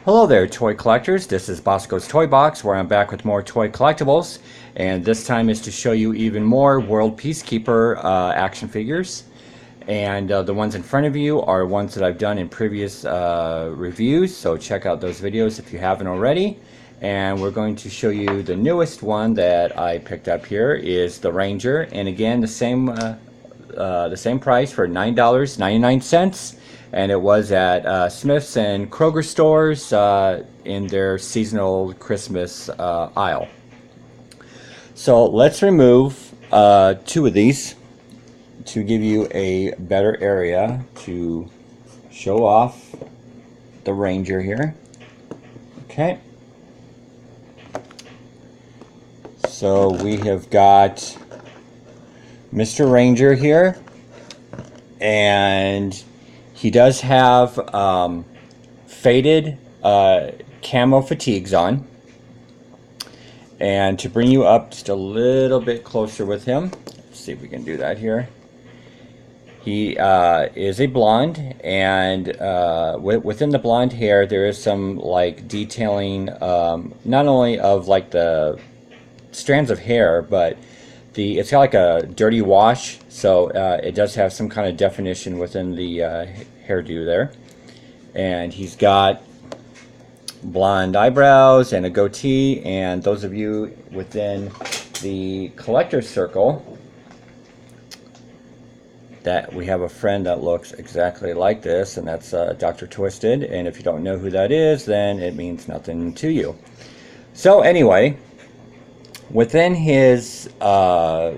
Hello there, toy collectors. This is Bosko's Toy Box, where I'm back with more toy collectibles, and this time is to show you even more World Peacekeeper action figures. And the ones in front of you are ones that I've done in previous reviews, so check out those videos if you haven't already. And we're going to show you the newest one that I picked up here is the Ranger, and again the same price for $9.99. And it was at Smith's and Kroger stores in their seasonal Christmas aisle. So let's remove two of these to give you a better area to show off the Ranger here. Okay. So we have got Mr. Ranger here, and he does have faded camo fatigues on. And to bring you up just a little bit closer with him, let's see if we can do that here. He is a blonde, and within the blonde hair there is some like detailing, not only of like the strands of hair, but it's got like a dirty wash, so it does have some kind of definition within the hairdo there. And he's got blonde eyebrows and a goatee, and those of you within the collector circle, that we have a friend that looks exactly like this, and that's Dr. Twisted. And if you don't know who that is, then it means nothing to you. So anyway, within his camo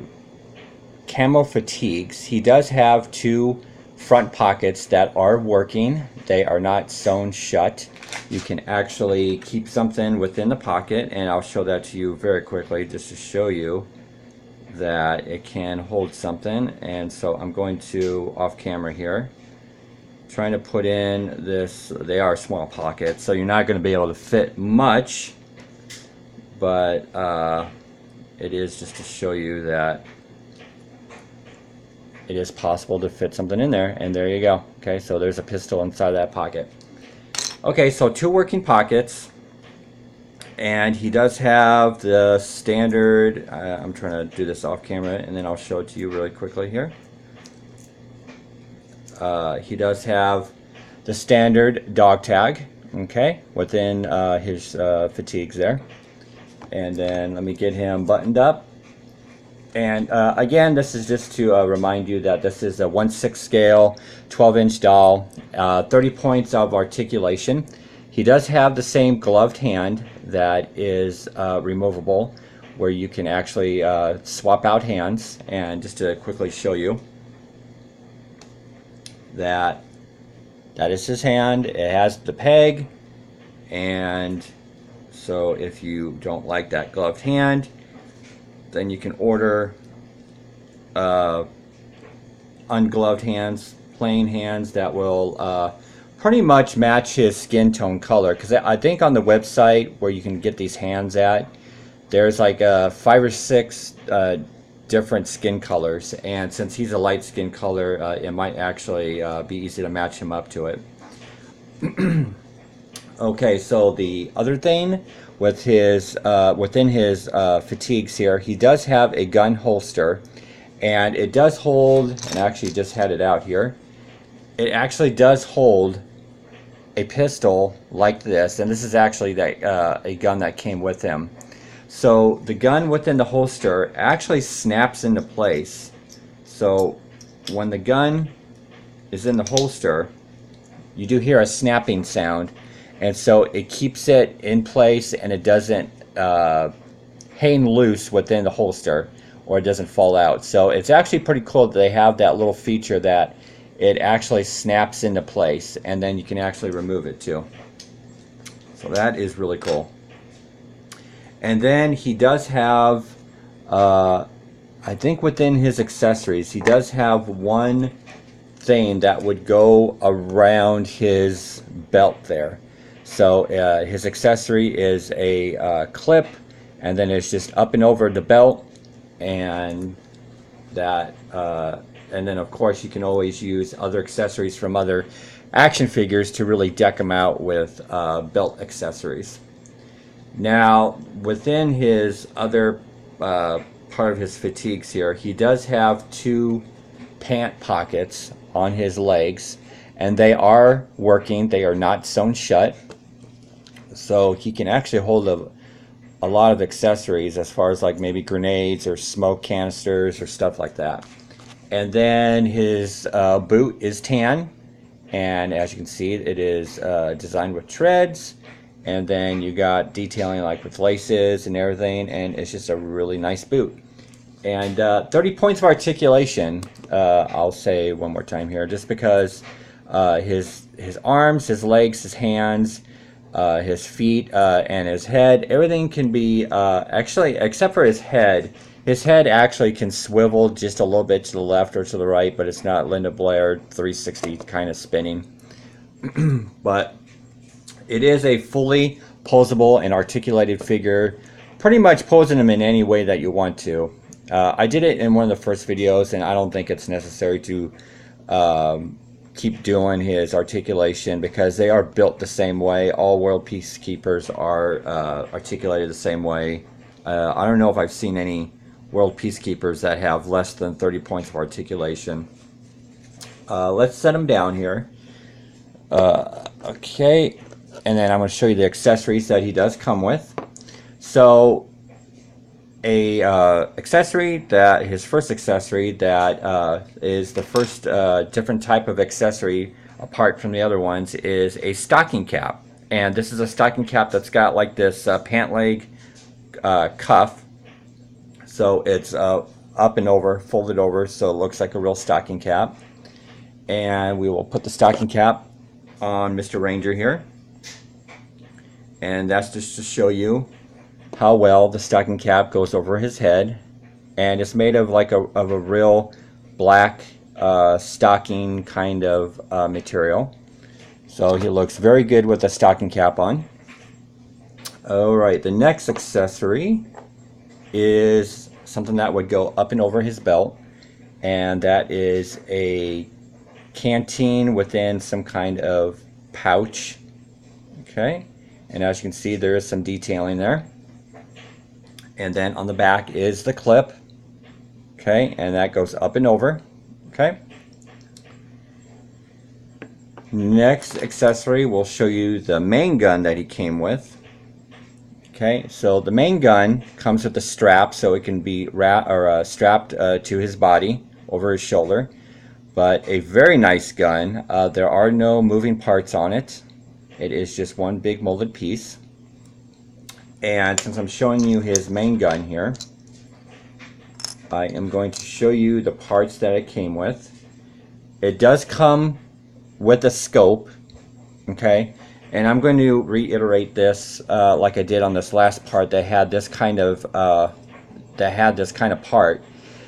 fatigues, he does have two front pockets that are working. They are not sewn shut. You can actually keep something within the pocket, and I'll show that to you very quickly just to show you that it can hold something. And so I'm going to, off camera here, trying to put in this. They are small pockets, so you're not going to be able to fit much, but it is just to show you that it is possible to fit something in there. And there you go. Okay, so there's a pistol inside that pocket. Okay, so two working pockets, and he does have the standard, I'm trying to do this off camera and then I'll show it to you really quickly here. He does have the standard dog tag, okay, within his fatigues there. And then let me get him buttoned up. And again, this is just to remind you that this is a 1/6 scale, 12-inch doll, 30 points of articulation. He does have the same gloved hand that is removable, where you can actually swap out hands. And just to quickly show you that is his hand. It has the peg, and so if you don't like that gloved hand, then you can order ungloved hands, plain hands that will pretty much match his skin tone color. Because I think on the website where you can get these hands at, there's like 5 or 6 different skin colors, and since he's a light skin color, it might actually be easy to match him up to it. Okay, so the other thing with his within his fatigues here, he does have a gun holster, and it does hold, and I actually just had it out here, it actually does hold a pistol like this, and this is actually a gun that came with him. So the gun within the holster actually snaps into place. So when the gun is in the holster, you do hear a snapping sound, and so it keeps it in place, and it doesn't hang loose within the holster, or it doesn't fall out. So it's actually pretty cool that they have that little feature that it actually snaps into place, and then you can actually remove it too. So that is really cool. And then he does have, I think within his accessories, he does have one thing that would go around his belt there. So his accessory is a clip, and then it's just up and over the belt, and that and then of course you can always use other accessories from other action figures to really deck them out with belt accessories. Now, within his other part of his fatigues here, he does have two pant pockets on his legs, and they are working. They are not sewn shut, so he can actually hold a lot of accessories as far as like maybe grenades or smoke canisters or stuff like that. And then his boot is tan, and as you can see, it is designed with treads, and then you got detailing like with laces and everything, and it's just a really nice boot. And 30 points of articulation, I'll say one more time here, just because his arms, his legs, his hands, his feet, and his head, everything can be, actually, except for his head actually can swivel just a little bit to the left or to the right, but it's not Linda Blair 360 kind of spinning. But it is a fully posable and articulated figure, pretty much posing him in any way that you want to. I did it in one of the first videos, and I don't think it's necessary to keep doing his articulation because they are built the same way. All World Peacekeepers are articulated the same way. I don't know if I've seen any World Peacekeepers that have less than 30 points of articulation. Let's set them down here. Okay, and then I'm going to show you the accessories that he does come with. So his first accessory that is the first different type of accessory apart from the other ones is a stocking cap. And this is a stocking cap that's got like this pant leg cuff. So it's up and over, folded over, so it looks like a real stocking cap. And we will put the stocking cap on Mr. Ranger here. And that's just to show you how well the stocking cap goes over his head. And it's made of like a real black stocking kind of material. So he looks very good with the stocking cap on. Alright, the next accessory is something that would go up and over his belt, and that is a canteen within some kind of pouch. Okay, and as you can see, there is some detailing there. And then on the back is the clip. Okay, and that goes up and over. Okay. Next accessory will show you the main gun that he came with. Okay, so the main gun comes with a strap, so it can be strapped to his body over his shoulder. But a very nice gun. There are no moving parts on it. It is just one big molded piece. And since I'm showing you his main gun here, I am going to show you the parts that it came with. It does come with a scope, okay? And I'm going to reiterate this like I did on this last part that had this kind of part.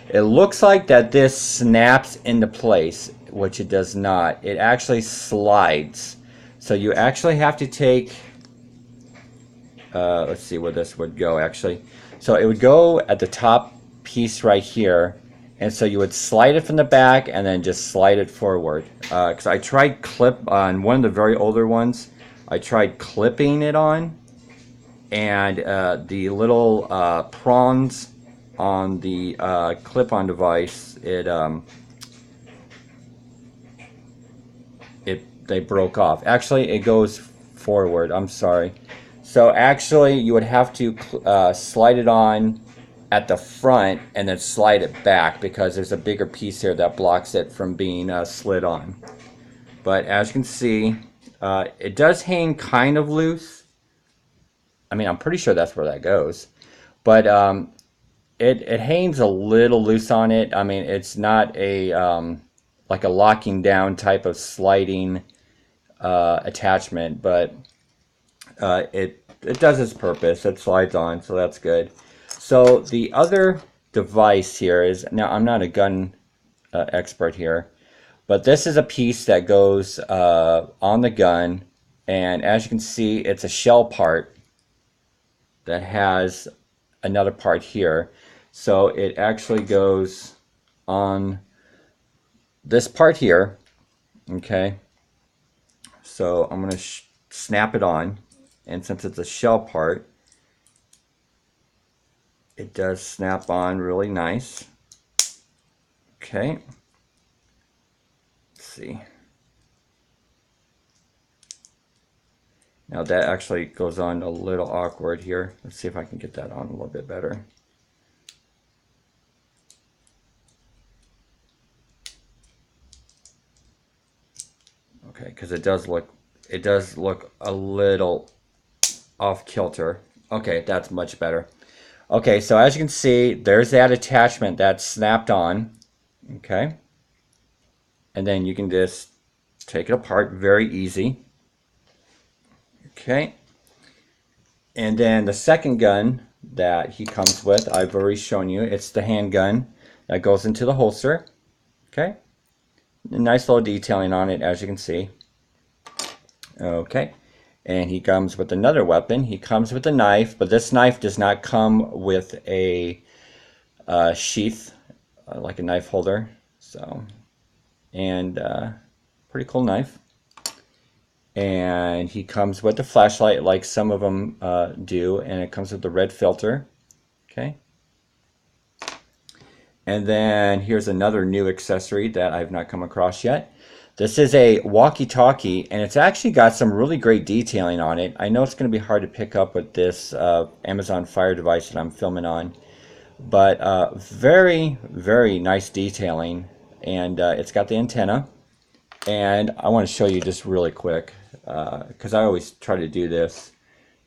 It looks like that this snaps into place, which it does not. It actually slides. So you actually have to take, let's see where this would go actually. So it would go at the top piece right here, and so you would slide it from the back and then just slide it forward. Because I tried on one of the very older ones, I tried clipping it on, and the little prongs on the clip-on device, they broke off. Actually, it goes forward. I'm sorry. So actually, you would have to slide it on at the front and then slide it back because there's a bigger piece here that blocks it from being slid on. But as you can see, it does hang kind of loose. I mean, I'm pretty sure that's where that goes. But it hangs a little loose on it. I mean, it's not a like a locking down type of sliding attachment, but it does its purpose. It slides on, so that's good. So the other device here is, now I'm not a gun expert here, but this is a piece that goes on the gun, and as you can see, it's a shell part that has another part here. So it actually goes on this part here, okay? So I'm going to snap it on, and since it's a shell part, it does snap on really nice. Okay, let's see. Now that actually goes on a little awkward here. Let's see if I can get that on a little bit better. Okay, because it does look a little off kilter. Okay, that's much better. Okay, so as you can see, there's that attachment that's snapped on. Okay, and then you can just take it apart, very easy. Okay, and then the second gun that he comes with, I've already shown you. It's the handgun that goes into the holster. Okay, a nice little detailing on it, as you can see. Okay, and he comes with another weapon. He comes with a knife, but this knife does not come with a sheath, like a knife holder. So, and pretty cool knife. And he comes with a flashlight, like some of them do, and it comes with the red filter. Okay. And then here's another new accessory that I've not come across yet. This is a walkie-talkie, and it's actually got some really great detailing on it. I know it's going to be hard to pick up with this Amazon Fire device that I'm filming on, but very, very nice detailing. And it's got the antenna. And I want to show you just really quick, because I always try to do this,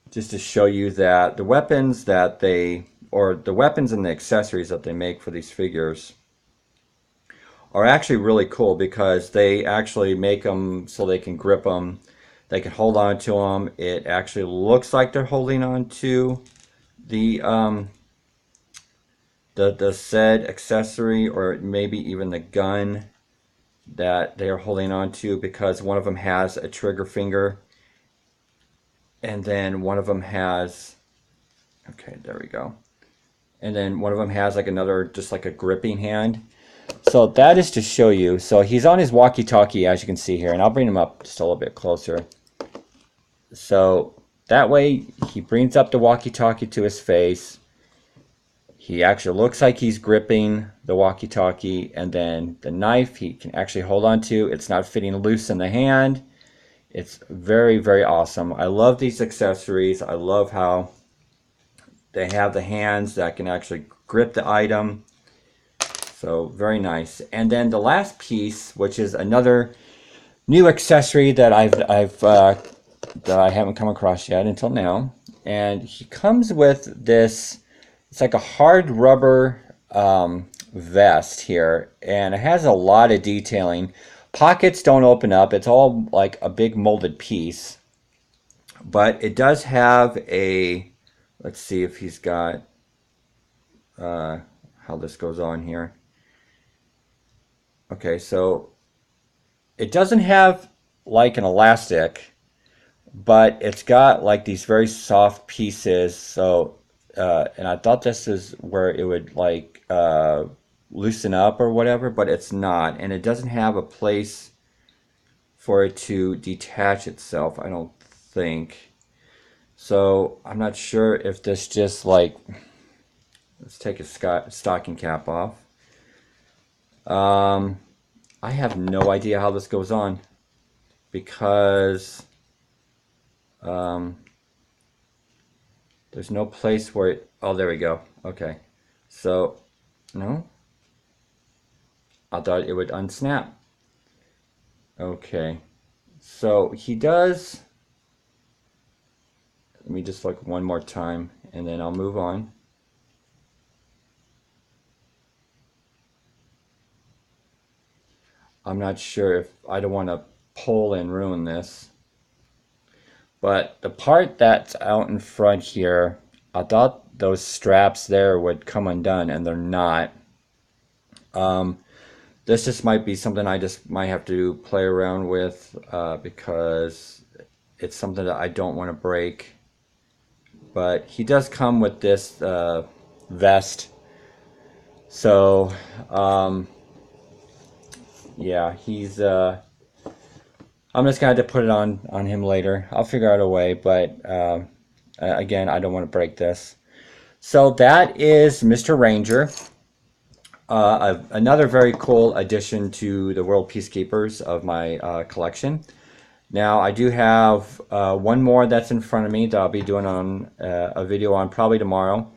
just to show you that the weapons that the weapons and the accessories that they make for these figures are actually really cool, because they actually make them so they can grip them, they can hold on to them. It actually looks like they're holding on to the said accessory, or maybe even the gun that they are holding on to, because one of them has a trigger finger, and then one of them has, okay, there we go, and then one of them has like another, just like a gripping hand. So that is to show you. So he's on his walkie-talkie, as you can see here, and I'll bring him up just a little bit closer. So that way he brings up the walkie-talkie to his face. He actually looks like he's gripping the walkie-talkie, and then the knife he can actually hold on to. It's not fitting loose in the hand. It's very, very awesome. I love these accessories. I love how they have the hands that can actually grip the item. So very nice. And then the last piece, which is another new accessory that that I haven't come across yet until now, and he comes with this. It's like a hard rubber vest here, and it has a lot of detailing. Pockets don't open up. It's all like a big molded piece, but it does have a. Let's see if he's got how this goes on here. Okay, so it doesn't have like an elastic, but it's got like these very soft pieces. So, and I thought this is where it would like loosen up or whatever, but it's not. And it doesn't have a place for it to detach itself, I don't think. So I'm not sure if this just like, let's take a stocking cap off. I have no idea how this goes on, because there's no place where it, oh, there we go. Okay, so no, I thought it would unsnap. Okay, so he does. Let me just look one more time, and then I'll move on. I'm not sure if I don't want to pull and ruin this, but the part that's out in front here, I thought those straps there would come undone, and they're not. This just might be something I just might have to play around with, because it's something that I don't want to break. But he does come with this vest, so yeah, he's I'm just gonna have to put it on him later. I'll figure out a way, but again, I don't want to break this. So that is Mr. Ranger. Another very cool addition to the World Peacekeepers of my collection. Now I do have one more that's in front of me that I'll be doing on a video on probably tomorrow.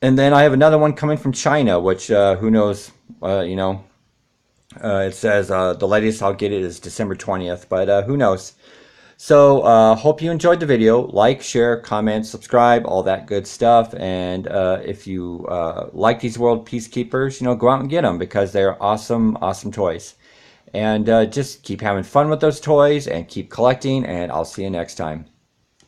And then I have another one coming from China, which who knows, you know, it says the latest I'll get it is December 20th, but who knows. So hope you enjoyed the video. Like, share, comment, subscribe, all that good stuff. And if you like these World Peacekeepers, you know, go out and get them because they're awesome, awesome toys. And just keep having fun with those toys and keep collecting, and I'll see you next time.